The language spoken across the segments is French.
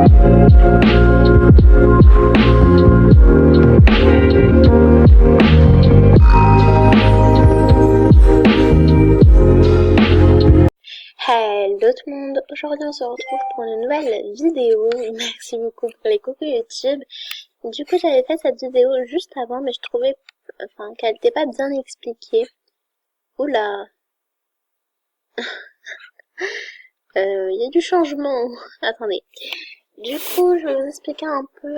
Hello tout le monde, aujourd'hui on se retrouve pour une nouvelle vidéo. Merci beaucoup pour les coucou YouTube. Du coup j'avais fait cette vidéo juste avant mais je trouvais qu'elle n'était pas bien expliquée. Oula, il y a du changement. Attendez. Du coup je vais vous expliquer un peu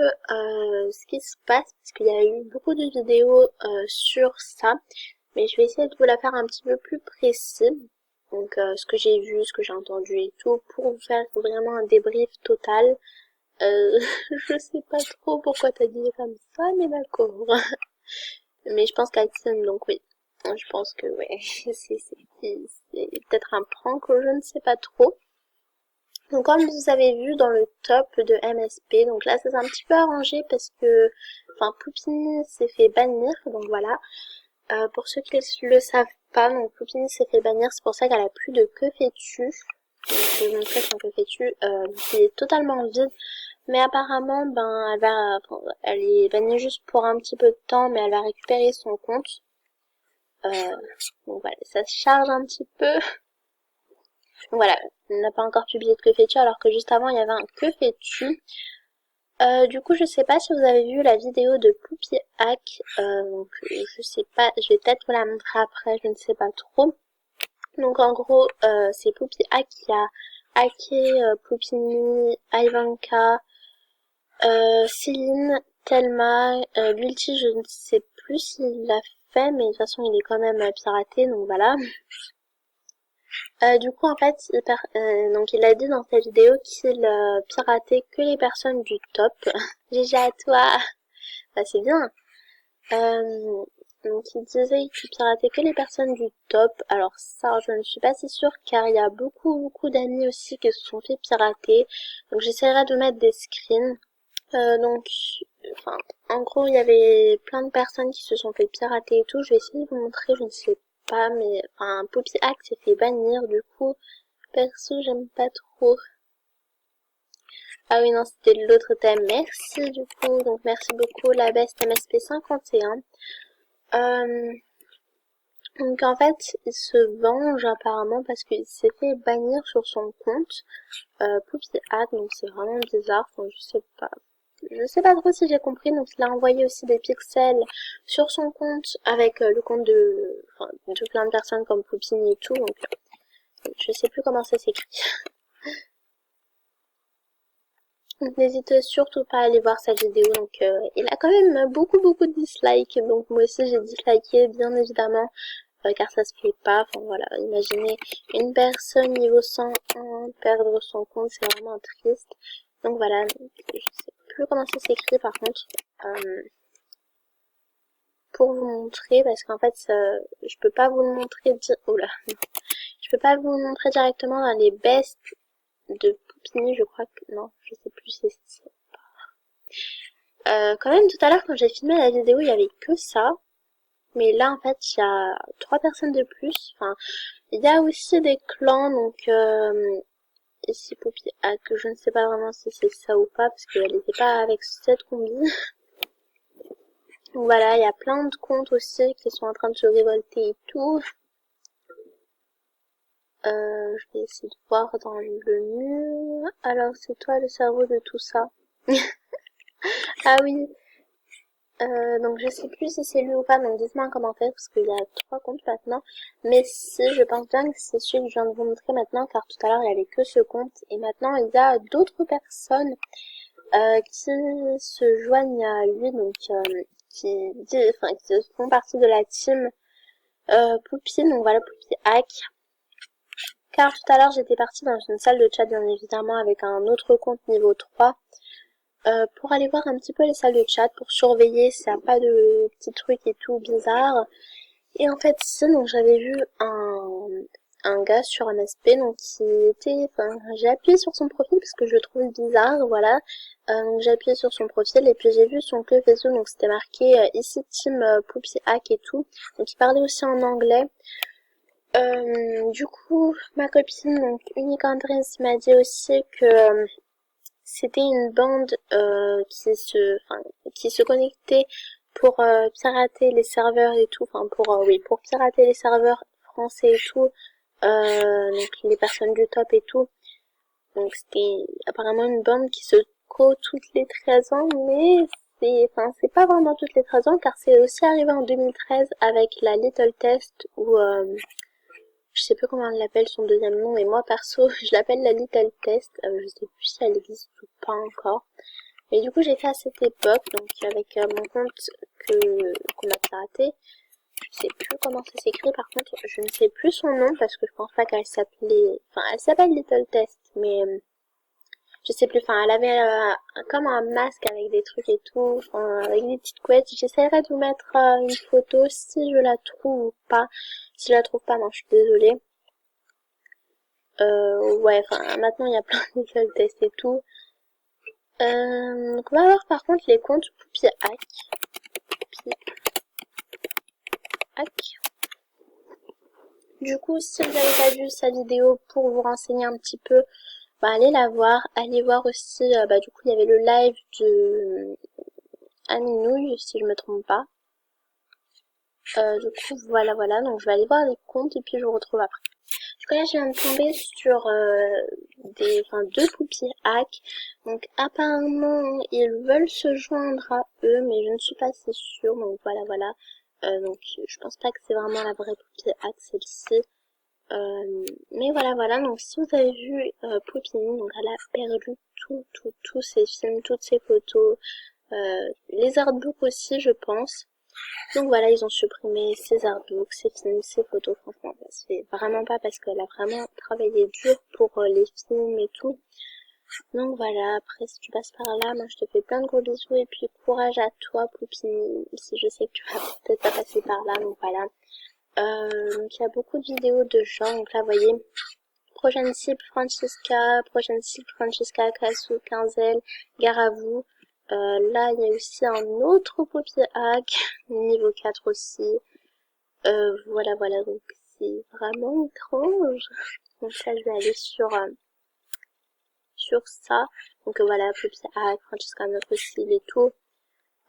ce qui se passe parce qu'il y a eu beaucoup de vidéos sur ça. Mais je vais essayer de vous la faire un petit peu plus précis. Donc ce que j'ai vu, ce que j'ai entendu et tout, pour vous faire vraiment un débrief total. Je sais pas trop pourquoi t'as dit comme ça, mais d'accord. Mais je pense qu'elle t'aime, donc oui. Je pense que ouais, c'est peut-être un prank, je ne sais pas trop. Donc comme vous avez vu dans le top de MSP, donc là c'est un petit peu arrangé parce que, Poupini s'est fait bannir, donc voilà. Pour ceux qui le savent pas, donc Poupini s'est fait bannir, c'est pour ça qu'elle a plus de que fais-tu. Donc je vais vous montrer son que fais-tu. Il est totalement vide, mais apparemment, elle est bannie juste pour un petit peu de temps, mais elle va récupérer son compte. Donc voilà, ça se charge un petit peu. Donc voilà, on n'a pas encore publié de que fais-tu, alors que juste avant il y avait un que fais-tu. Du coup, je sais pas si vous avez vu la vidéo de Poupie Hack, donc je sais pas, je vais peut-être vous la montrer après, je ne sais pas trop. Donc en gros, c'est Poupie Hack qui a hacké Poupini, Ivanka, Céline, Thelma, l'ulti, je ne sais plus s'il l'a fait, mais de toute façon il est quand même piraté, donc voilà. Du coup, en fait, donc il a dit dans cette vidéo qu'il piratait que les personnes du top. GG à toi. Bah, c'est bien. Donc il disait qu'il piratait que les personnes du top. Alors ça, je ne suis pas si sûre car il y a beaucoup d'amis aussi qui se sont fait pirater. Donc j'essaierai de mettre des screens. Donc, en gros, il y avait plein de personnes qui se sont fait pirater et tout. Je vais essayer de vous montrer, je ne sais pas, mais Poppy Hack s'est fait bannir, du coup, perso, j'aime pas trop. Ah oui, non, c'était l'autre thème. Merci, du coup. Donc, merci beaucoup, la best MSP51. Donc, en fait, il se venge apparemment parce qu'il s'est fait bannir sur son compte. Poppy Hack, donc c'est vraiment bizarre. Je sais pas. Je sais pas trop si j'ai compris, donc il a envoyé aussi des pixels sur son compte avec le compte de plein de personnes comme Poupini et tout, donc je sais plus comment ça s'écrit. Donc n'hésitez surtout pas à aller voir sa vidéo, donc il a quand même beaucoup de dislikes, donc moi aussi j'ai disliké bien évidemment, car ça se fait pas, voilà, imaginez une personne niveau 101 perdre son compte, c'est vraiment triste. Donc voilà, je sais plus comment ça s'écrit par contre. Pour vous montrer, parce qu'en fait, je peux pas vous le montrer je peux pas vous le montrer directement dans les bests de Poupini, je crois que, non, je sais plus si c'est quand même, tout à l'heure, quand j'ai filmé la vidéo, il y avait que ça. Mais là, en fait, il y a 3 personnes de plus. Il y a aussi des clans, donc, ici, Poupie Hack, je ne sais pas vraiment si c'est ça ou pas, parce qu'elle n'était pas avec cette combi. Donc voilà, il y a plein de comptes aussi qui sont en train de se révolter et tout. Je vais essayer de voir dans le mur. Alors, c'est toi le cerveau de tout ça. Ah oui. Donc je sais plus si c'est lui ou pas, donc dites-moi en commentaire parce qu'il y a 3 comptes maintenant. Mais si, je pense bien que c'est celui que je viens de vous montrer maintenant, car tout à l'heure il n'y avait que ce compte. Et maintenant il y a d'autres personnes qui se joignent à lui, donc qui font partie de la team Poupie, donc voilà, Poupie Hack. Car tout à l'heure j'étais partie dans une salle de chat bien évidemment avec un autre compte niveau 3 pour aller voir un petit peu les salles de chat pour surveiller s'il n'y a pas de petits trucs et tout bizarres. Et en fait donc j'avais vu un gars sur un aspect donc qui était, j'ai appuyé sur son profil parce que je le trouve bizarre, voilà. Donc j'ai appuyé sur son profil et puis j'ai vu son club Facebook, donc c'était marqué ici team Poupie Hack et tout. Donc il parlait aussi en anglais. Du coup, ma copine, donc Unique Andrés, m'a dit aussi que c'était une bande qui se connectait pour pirater les serveurs et tout, enfin pour pirater les serveurs français et tout, donc les personnes du top et tout. Donc c'était apparemment une bande qui se toutes les 13 ans, mais c'est pas vraiment toutes les 13 ans, car c'est aussi arrivé en 2013 avec la Little Test, où, je sais plus comment on l'appelle son deuxième nom, mais moi perso, je l'appelle la Little Test, je sais plus si elle existe ou pas encore. Mais du coup, j'ai fait à cette époque, donc avec mon compte qu'on a piraté. Je sais plus comment ça s'écrit, par contre, je ne sais plus son nom, parce que je pense pas qu'elle s'appelait, enfin, elle s'appelle Little Test, mais je sais plus, enfin, elle avait comme un masque avec des trucs et tout, enfin, avec des petites couettes. J'essaierai de vous mettre une photo si je la trouve ou pas. Si je la trouve pas, non, je suis désolée. Ouais, enfin, maintenant il y a plein de Little Test et tout. Donc on va voir par contre les comptes Poupie Hack. Poupie Hack. Du coup, si vous n'avez pas vu sa vidéo pour vous renseigner un petit peu, bah allez la voir. Allez voir aussi, du coup il y avait le live de Aminouille, si je me trompe pas. Du coup voilà, donc je vais aller voir les comptes et puis je vous retrouve après. Du coup là je viens de tomber sur deux Poupie Hack. Donc apparemment ils veulent se joindre à eux, mais je ne suis pas assez sûre, donc voilà. Donc je pense pas que c'est vraiment la vraie Poupie Hack celle-ci. Mais voilà, donc si vous avez vu Poupini, donc elle a perdu tous ses films, toutes ses photos, les artbooks aussi je pense. Donc voilà, ils ont supprimé ses artbooks, ses films, ses photos, franchement, ça se fait vraiment pas parce qu'elle a vraiment travaillé dur pour les films et tout. Donc voilà, après si tu passes par là, moi je te fais plein de gros bisous et puis courage à toi Poupini, si je sais que tu vas peut-être pas passer par là, donc voilà. Donc il y a beaucoup de vidéos de gens, donc là vous voyez, prochaine cible Francesca, Kasu, Quinzel, gare à vous. Là il y a aussi un autre Poupie Hack, niveau 4 aussi. Voilà, donc c'est vraiment étrange. Donc là je vais aller sur ça. Donc voilà, Poupie Hack, Francesca, notre cible et tout.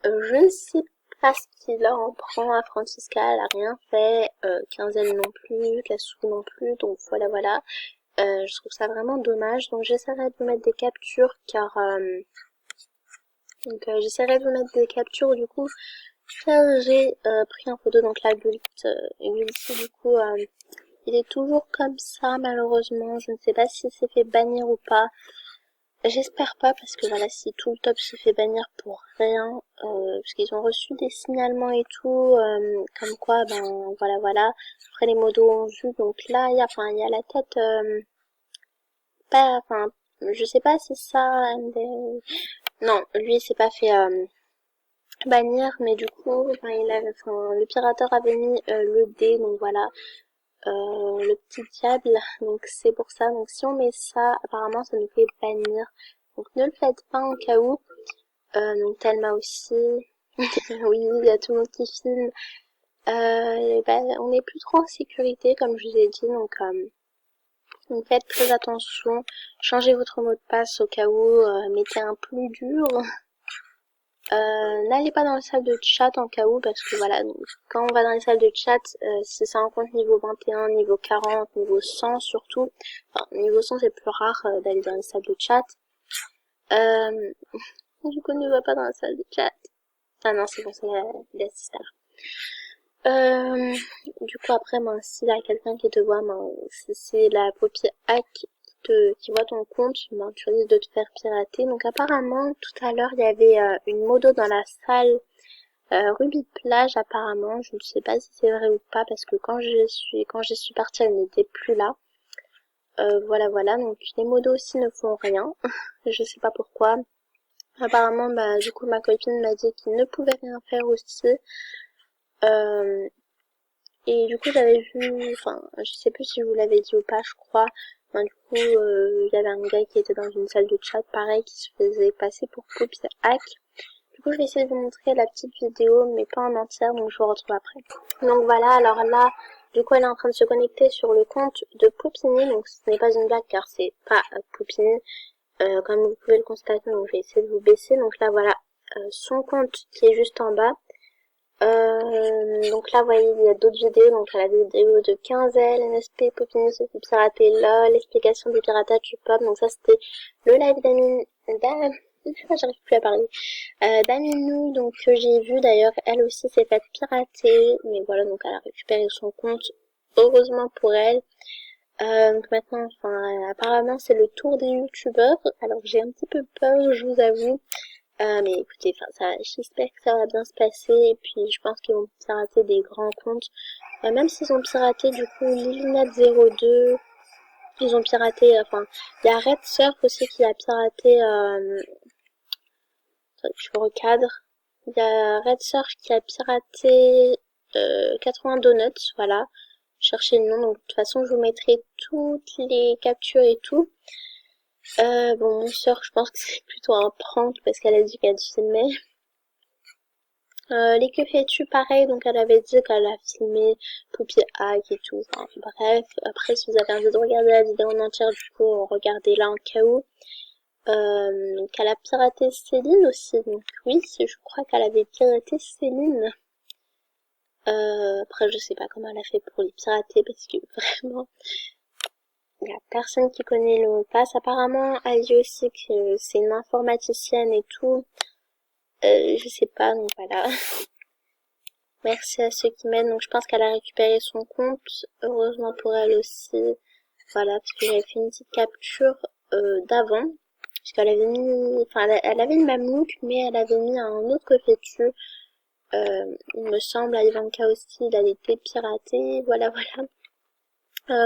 Je ne sais pas ce qu'il en prend à Francesca, elle a rien fait, Quinzaine non plus, Cassou non plus, donc voilà. Je trouve ça vraiment dommage, donc j'essaierai de vous mettre des captures, car j'essaierai de vous mettre des captures du coup, car j'ai pris en photo, donc la Gulti du coup, il est toujours comme ça malheureusement, je ne sais pas s'il s'est fait bannir ou pas. J'espère pas, parce que voilà, si tout le top se fait bannir pour rien, parce qu'ils ont reçu des signalements et tout, comme quoi, voilà. Après les modos ont vu, donc là, il y a la tête, je sais pas si ça, non, lui, il s'est pas fait bannir, mais du coup, le pirateur avait mis le D, donc voilà, le petit diable, donc c'est pour ça. Donc si on met ça, apparemment ça nous fait bannir. Donc ne le faites pas en cas où. Donc Thelma aussi. Oui, il y a tout le monde qui filme. On n'est plus trop en sécurité, comme je vous ai dit, donc faites très attention. Changez votre mot de passe au cas où, mettez un plus dur. N'allez pas dans les salles de chat en cas où, parce que voilà, donc, quand on va dans les salles de chat, si ça rencontre niveau 21, niveau 40, niveau 100 surtout, enfin niveau 100 c'est plus rare d'aller dans les salles de chat. Du coup ne va pas dans la salle de chat. Ah non c'est bon, c'est l'assistant. Du coup après, s'il y a quelqu'un qui te voit, si c'est la Poupie Hack qui voit ton compte, tu risques de te faire pirater. Donc apparemment, tout à l'heure, il y avait une modo dans la salle Ruby Plage apparemment. Je ne sais pas si c'est vrai ou pas, parce que quand je suis partie, elle n'était plus là. Voilà, donc les modos aussi ne font rien. Je sais pas pourquoi. Apparemment, du coup, ma copine m'a dit qu'il ne pouvait rien faire aussi. Et du coup, j'avais vu, je sais plus si je vous l'avais dit ou pas, je crois. Du coup, il y avait un gars qui était dans une salle de chat, pareil, qui se faisait passer pour Poupie Hack. Du coup, je vais essayer de vous montrer la petite vidéo, mais pas en entière, donc je vous retrouve après. Donc voilà, alors là, du coup, elle est en train de se connecter sur le compte de Poupini, donc ce n'est pas une blague, car c'est pas Poupini. Comme vous pouvez le constater, donc je vais essayer de vous baisser. Donc là, voilà, son compte qui est juste en bas. Donc là, vous voyez, il y a d'autres vidéos. Donc la vidéo de 15L, NSP, Popini, se fait pirater, LOL, l'explication des piratages du pop. Donc ça, c'était le live d'Amine, j'arrive plus à parler. D'Aminou, donc que j'ai vu d'ailleurs, elle aussi s'est faite pirater. Mais voilà, donc elle a récupéré son compte. Heureusement pour elle. Donc maintenant, enfin, apparemment c'est le tour des youtubeurs. Alors j'ai un petit peu peur, je vous avoue. Mais écoutez, enfin, ça, j'espère que ça va bien se passer. Et puis je pense qu'ils vont pirater des grands comptes. Même s'ils ont piraté du coup Lilinette02, ils ont piraté. Enfin, il y a Red Surf aussi qui a piraté. Je recadre. Il y a Red Surf qui a piraté 80 Donuts, voilà. Cherchez le nom, donc de toute façon je vous mettrai toutes les captures et tout. Bon, mon soeur, je pense que c'est plutôt un prank parce qu'elle a dit qu'elle filmait. Les que fais-tu, pareil, donc elle avait dit qu'elle a filmé Poupie Hack et tout. Enfin, bref, après si vous avez envie de regarder la vidéo en entière, du coup, regardez-la en cas où. Donc elle a piraté Céline aussi, donc oui, je crois qu'elle avait piraté Céline. Après je sais pas comment elle a fait pour les pirater parce que vraiment il y a personne qui connaît le mot de passe. Apparemment elle dit aussi que c'est une informaticienne et tout. Je sais pas, donc voilà. Merci à ceux qui m'aident. Donc je pense qu'elle a récupéré son compte. Heureusement pour elle aussi. Voilà, parce que j'avais fait une petite capture d'avant. Parce qu'elle avait mis, enfin elle avait le même look, mais elle avait mis un autre fétu. Il me semble, à Ivanka aussi, il a été piraté, voilà, voilà.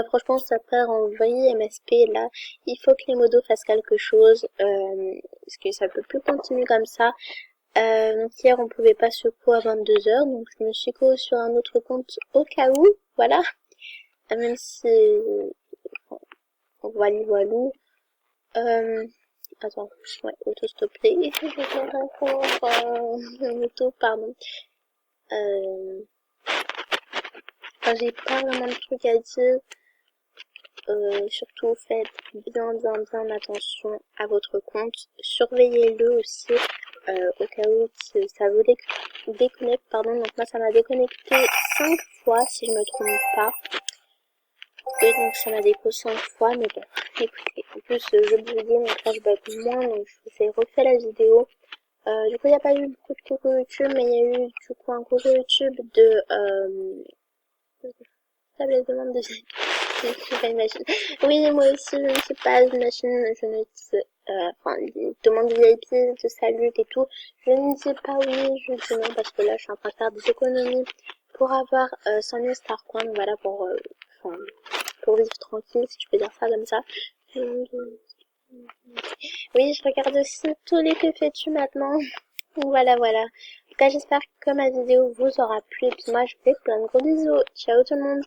Franchement, ça part en vrille MSP, là. Il faut que les modos fassent quelque chose, parce que ça peut plus continuer comme ça. Donc hier, on pouvait pas se co à 22h, donc je me suis co sur un autre compte au cas où, voilà. Même si, voilà, voilou. Attends, ouais, auto-stopper. Je vais faire encore, auto, pardon. Enfin, j'ai pas vraiment de trucs à dire. Surtout, faites bien attention à votre compte. Surveillez-le aussi, au cas où ça vous déconnecte, pardon. Donc moi, ça m'a déconnecté 5 fois, si je me trompe pas. Et donc, ça m'a déco 5 fois, mais bon, écoutez. En plus, je buguais, donc là, je bug moins, donc je vous ai refait la vidéo. Du coup, il n'y a pas eu beaucoup de coucou YouTube, mais il y a eu, du coup, un coucou YouTube de, tablette demande de je ne suis pas une machine. Oui, moi aussi, je ne suis pas une machine. Je ne dis, enfin, les demandes VIP, de salut et tout. Je ne dis pas oui, je dis non, parce que là, je suis en train de faire des économies pour avoir 100 000 star coins. Voilà, enfin, pour vivre tranquille, si je peux dire ça comme ça. Oui, je regarde aussi tous les que fais-tu maintenant. Voilà, voilà. En tout cas, j'espère que ma vidéo vous aura plu. Et puis moi, je vous fais plein de gros bisous. Ciao tout le monde.